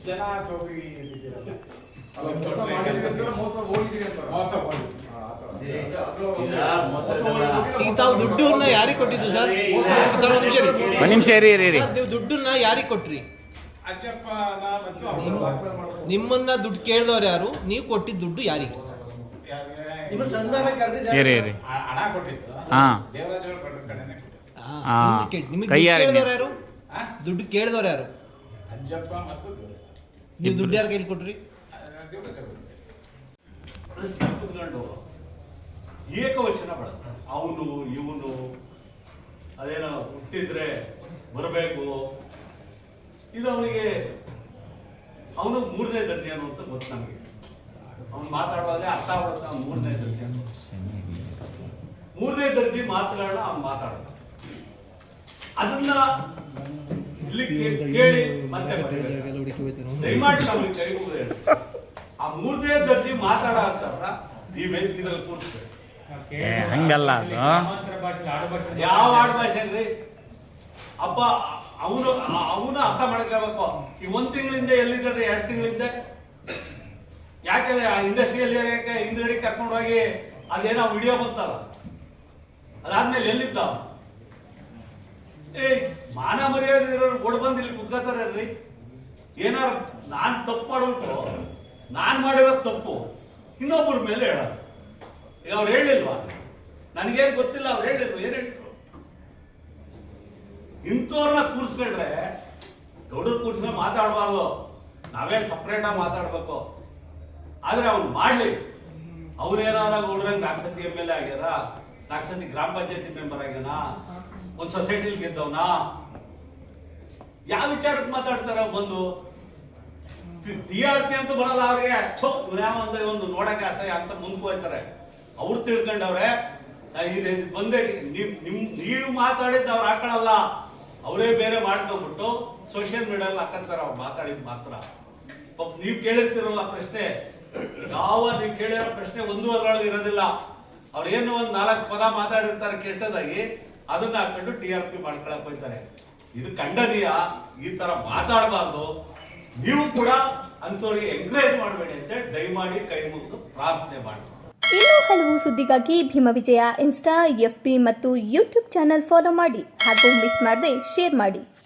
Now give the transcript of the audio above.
ಜನ ಹೋಗಿ ಈಗ ತಾವು ದುಡ್ಡನ್ನ ಯಾರಿಗೆ ಕೊಟ್ಟಿದ್ದು ಸರ್? ಒಂದು ನಿಮಿಷ ಇರಿ. ನೀವು ದುಡ್ಡನ್ನ ಯಾರಿಗೆ ಕೊಟ್ರಿ? ಅಜ್ಜಪ್ಪ ನಿಮ್ಮನ್ನ ದುಡ್ಡು ಕೇಳಿದವ್ರು ಯಾರು? ನೀವು ಕೊಟ್ಟಿದ್ದ ದುಡ್ಡು ಯಾರಿಗೆ? ನಿಮ್ಮ ಸಂಧಾನ ಇರಿ. ಹಣ ಕೊಟ್ಟಿದ್ದು ಹಾಂ, ದೇವರಾಜ್ ಅವರು ಕೊಟ್ಟ ಕಡೆನೇ ನಿಮಗೆ ಕೇಳಿದವ್ರು ಯಾರು? ದುಡ್ಡು ಕೇಳಿದವ್ರು ಯಾರು? ಅಜ್ಜಪ್ಪ ಮತ್ತು ನೀವು ದುಡ್ಡು ಯಾರ ಕೈಲಿ ಕೊಟ್ರಿ? ಪ್ರಶ್ನೆ ಕುತ್ಕೊಂಡು ಏಕವಚನ ಬಳಸ್ತಾರೆ. ಅವನು ಇವನು ಅದೇನೋ ಹುಟ್ಟಿದ್ರೆ ಬರಬೇಕು. ಇದು ಅವನಿಗೆ ಅವನು 3ನೇ ದರ್ಜೆ ಅನ್ನುವಂತ ಗೊತ್ತು ನಮಗೆ. ಅವನು ಮಾತಾಡುವಾಗಲೇ ಅರ್ಥ ಆಗುತ್ತೆ ಅವ್ನು 3ನೇ ದರ್ಜೆ. 3ನೇ ದರ್ಜೆ ಮಾತುಗಳನ್ನ ಅವ್ನು ಮಾತಾಡ್ತಾನೆ. ಅದನ್ನ ಇಲ್ಲಿ ಕೇಳಿ ಮತ್ತೆ ದಯಮಾಡಿ ನಮಗೆ ಕೈ ಮುಗಿದು ಹೇಳಿ, ಆ 3ನೇ ದರ್ಜೆ ಮಾತಾಡೋಂತಾರ ನೀವೇ ಇದ್ರಲ್ಲಿ ಕೂರಿಸ್ಬೇಕು. ಹಂಗಲ್ಲ ಅದು. ಯಾವ ಆಡುಭಾಷೆ ಅಂದ್ರೆ ಅಪ್ಪ ಅವನು ಅರ್ಥ ಮಾಡ್ಕೋಬೇಕು. ಈ 1 ತಿಂಗಳಿಂದ ಎಲ್ಲಿದ್ದಾರೆ, 2 ತಿಂಗಳಿಂದ ಯಾಕೆ ಇಂಡಸ್ಟ್ರಿಯಲ್ಲಿ ಹಿಂದ್ಗಡೆ ಕರ್ಕೊಂಡು ಹೋಗಿ ಅದೇನೋ ವಿಡಿಯೋ ಬಂತಲ್ಲ, ಅದಾದ್ಮೇಲೆ ಎಲ್ಲಿದ್ದ? ಮಾನ ಮರ್ಯಾದೆ ಇರೋರು ಕೊಡ್ ಬಂದು ಇಲ್ಲಿ ಕುತ್ಕೋತಾರ್ರಿ. ಏನಾರ ನಾನ್ ತಪ್ಪು ಮಾಡೋದು, ನಾನ್ ಮಾಡಿರೋ ತಪ್ಪು ಇನ್ನೊಬ್ಬರ ಮೇಲೆ ಹೇಳೋದು. ಈಗ ಅವ್ರು ಹೇಳಿಲ್ವಾ? ನನಗೇನು ಗೊತ್ತಿಲ್ಲ, ಅವ್ರು ಹೇಳಿಲ್ವ? ಏನ್ ಹೇಳಿದ್ರು? ಇಂಥವ್ರನ್ನ ಕೂರಿಸ್ಕೊಂಡ್ರೆ ದೊಡ್ಡವ್ರು ಕೂರಿಸ್ಕೊಂಡು ಮಾತಾಡಬಾರ್ದು, ನಾವೇ ಸಪ್ರೇಟ್ ಆಗಿ ಮಾತಾಡ್ಬೇಕು. ಆದ್ರೆ ಅವ್ನು ಮಾಡ್ಲಿ. ಅವ್ರೇನಾರ ಗೌಡ್ರಂಗ್ 4 ಸತಿ MLA ಆಗ್ಯಾರ, 4 ಸತಿ ಗ್ರಾಮ ಪಂಚಾಯತಿ ಮೆಂಬರ್ ಆಗ್ಯಾನ, ಒಂದು ಸೊಸೈಟಿಲಿ ಗೆದ್ದವನ. ಯಾವ ವಿಚಾರಕ್ಕೆ ಮಾತಾಡ್ತಾರ? ಬಂದು TRP ಅಂತೂ ಬರಲ್ಲ ಅವ್ರಿಗೆ. ಒಂದು ನೋಡಕ್ಕೆ ಅಸಹ್ಯ ಅಂತ ಮುಂದಕ್ಕೆ ಹೋಗ್ತಾರೆ. ಅವ್ರು ತಿಳ್ಕೊಂಡವ್ರೆ ಬಂದೇ ನೀವು ಮಾತಾಡಿದ್ದು ಅವ್ರು ಹಾಕೊಳ್ಳಲ್ಲ, ಅವರೇ ಬೇರೆ ಮಾಡ್ಕೊಂಡ್ಬಿಟ್ಟು ಸೋಷಿಯಲ್ ಮೀಡಿಯಲ್ಲಿ ಹಾಕಂತಾರ. ಅವ್ರು ಮಾತಾಡಿದ್ ಮಾತ್ರ ನೀವು ಕೇಳಿರ್ತಿರಲ್ಲ ಪ್ರಶ್ನೆ, ನೀವು ಕೇಳಿರೋ ಪ್ರಶ್ನೆ 1 ವಾರದೊಳಗೆ ಇರೋದಿಲ್ಲ. ಅವ್ರು ಏನು ಒಂದು 4 ಪದ ಮಾತಾಡಿರ್ತಾರೆ ಕೆಟ್ಟದಾಗಿ, ಅದನ್ನ ಹಾಕೊಂಡು TRP ಮಾಡ್ಕೊಳಕ್ ಹೋಗ್ತಾರೆ. ಇದು ಖಂಡನೀಯ. ಈ ತರ ಮಾತಾಡಬಾರ್ದು. ನೀವು ಕೂಡ ಅಂತವ್ರಿಗೆ ಎಂಕರೇಜ್ ಮಾಡಬೇಡಿ ಅಂತ ದಯಮಾಡಿ ಕೈ ಮುಗಿದು ಪ್ರಾರ್ಥನೆ ಮಾಡಿ. ಇನ್ನೂ ಹಲವು ಸುದ್ದಿಗಾಗಿ ಭೀಮ ವಿಜಯ ಇನ್ಸ್ಟಾ, FB ಮತ್ತು ಯೂಟ್ಯೂಬ್ ಚಾನೆಲ್ ಫಾಲೋ ಮಾಡಿ ಹಾಗೂ ಮಿಸ್ ಮಾಡದೆ ಶೇರ್ ಮಾಡಿ.